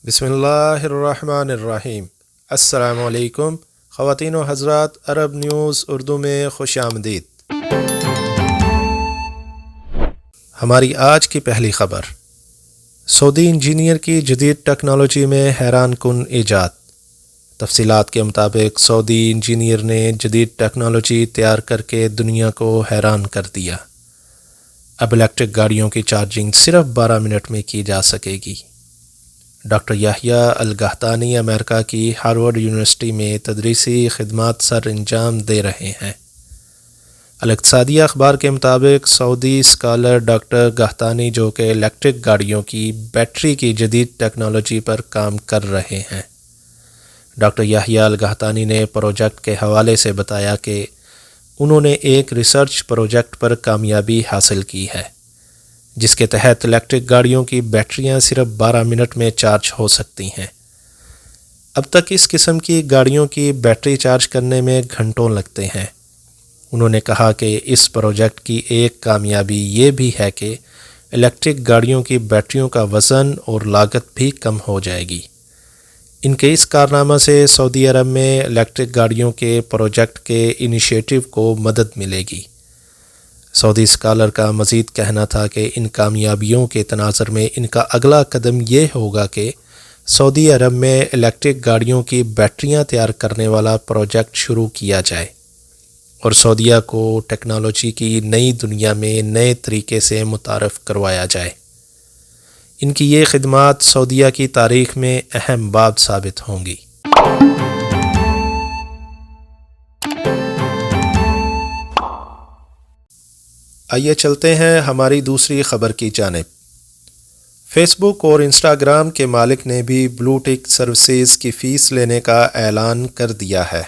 بسم اللہ الرحمن الرحیم۔ السلام علیکم خواتین و حضرات، عرب نیوز اردو میں خوش آمدید۔ ہماری آج کی پہلی خبر، سعودی انجینئر کی جدید ٹیکنالوجی میں حیران کن ایجاد۔ تفصیلات کے مطابق سعودی انجینئر نے جدید ٹیکنالوجی تیار کر کے دنیا کو حیران کر دیا۔ اب الیکٹرک گاڑیوں کی چارجنگ صرف 12 منٹ میں کی جا سکے گی۔ ڈاکٹر یحییٰ القحطانی امریکہ کی ہارورڈ یونیورسٹی میں تدریسی خدمات سر انجام دے رہے ہیں۔ الاقتصادیہ اخبار کے مطابق سعودی اسکالر ڈاکٹر قحطانی، جو کہ الیکٹرک گاڑیوں کی بیٹری کی جدید ٹیکنالوجی پر کام کر رہے ہیں، ڈاکٹر یحییٰ القحطانی نے پروجیکٹ کے حوالے سے بتایا کہ انہوں نے ایک ریسرچ پروجیکٹ پر کامیابی حاصل کی ہے، جس کے تحت الیکٹرک گاڑیوں کی بیٹریاں صرف 12 منٹ میں چارج ہو سکتی ہیں۔ اب تک اس قسم کی گاڑیوں کی بیٹری چارج کرنے میں گھنٹوں لگتے ہیں۔ انہوں نے کہا کہ اس پروجیکٹ کی ایک کامیابی یہ بھی ہے کہ الیکٹرک گاڑیوں کی بیٹریوں کا وزن اور لاگت بھی کم ہو جائے گی۔ ان کے اس کارنامہ سے سعودی عرب میں الیکٹرک گاڑیوں کے پروجیکٹ کے انیشیٹو کو مدد ملے گی۔ سعودی اسکالر کا مزید کہنا تھا کہ ان کامیابیوں کے تناظر میں ان کا اگلا قدم یہ ہوگا کہ سعودی عرب میں الیکٹرک گاڑیوں کی بیٹریاں تیار کرنے والا پروجیکٹ شروع کیا جائے اور سعودیہ کو ٹیکنالوجی کی نئی دنیا میں نئے طریقے سے متعارف کروایا جائے۔ ان کی یہ خدمات سعودیہ کی تاریخ میں اہم باب ثابت ہوں گی۔ آئیے چلتے ہیں ہماری دوسری خبر کی جانب۔ فیس بک اور انسٹاگرام کے مالک نے بھی بلو ٹک سروسز کی فیس لینے کا اعلان کر دیا ہے۔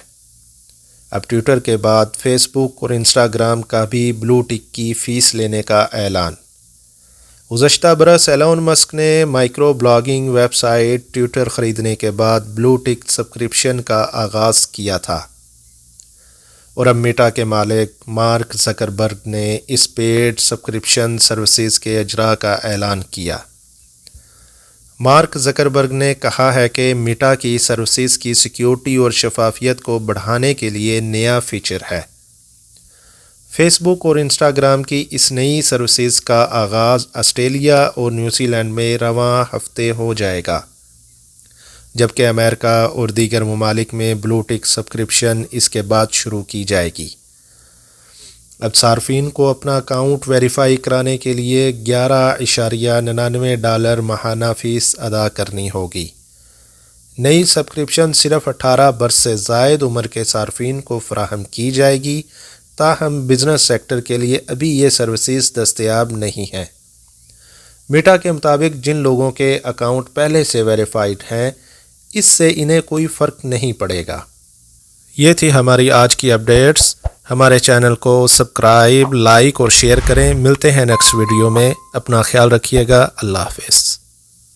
اب ٹویٹر کے بعد فیس بک اور انسٹاگرام کا بھی بلو ٹک کی فیس لینے کا اعلان۔ گزشتہ برس ایلون مسک نے microblogging website Twitter خریدنے کے بعد بلو ٹک سبسکرپشن کا آغاز کیا تھا، اور اب میٹا کے مالک مارک زکربرگ نے اس پیڈ سبسکرپشن سروسز کے اجراء کا اعلان کیا۔ مارک زکربرگ نے کہا ہے کہ میٹا کی سروسز کی سیکیورٹی اور شفافیت کو بڑھانے کے لیے نیا فیچر ہے۔ فیس بک اور انسٹاگرام کی اس نئی سروسز کا آغاز آسٹریلیا اور نیوزی لینڈ میں رواں ہفتے ہو جائے گا، جبکہ امریکہ اور دیگر ممالک میں بلو ٹک سبسکرپشن اس کے بعد شروع کی جائے گی۔ اب صارفین کو اپنا اکاؤنٹ ویریفائی کرانے کے لیے $11.99 ماہانہ فیس ادا کرنی ہوگی۔ نئی سبسکرپشن صرف 18 برس سے زائد عمر کے صارفین کو فراہم کی جائے گی، تاہم بزنس سیکٹر کے لیے ابھی یہ سروسز دستیاب نہیں ہیں۔ میٹا کے مطابق جن لوگوں کے اکاؤنٹ پہلے سے ویریفائڈ ہیں، اس سے انہیں کوئی فرق نہیں پڑے گا۔ یہ تھی ہماری آج کی اپڈیٹس۔ ہمارے چینل کو سبسکرائب، لائک اور شیئر کریں۔ ملتے ہیں نیکسٹ ویڈیو میں۔ اپنا خیال رکھیے گا۔ اللہ حافظ۔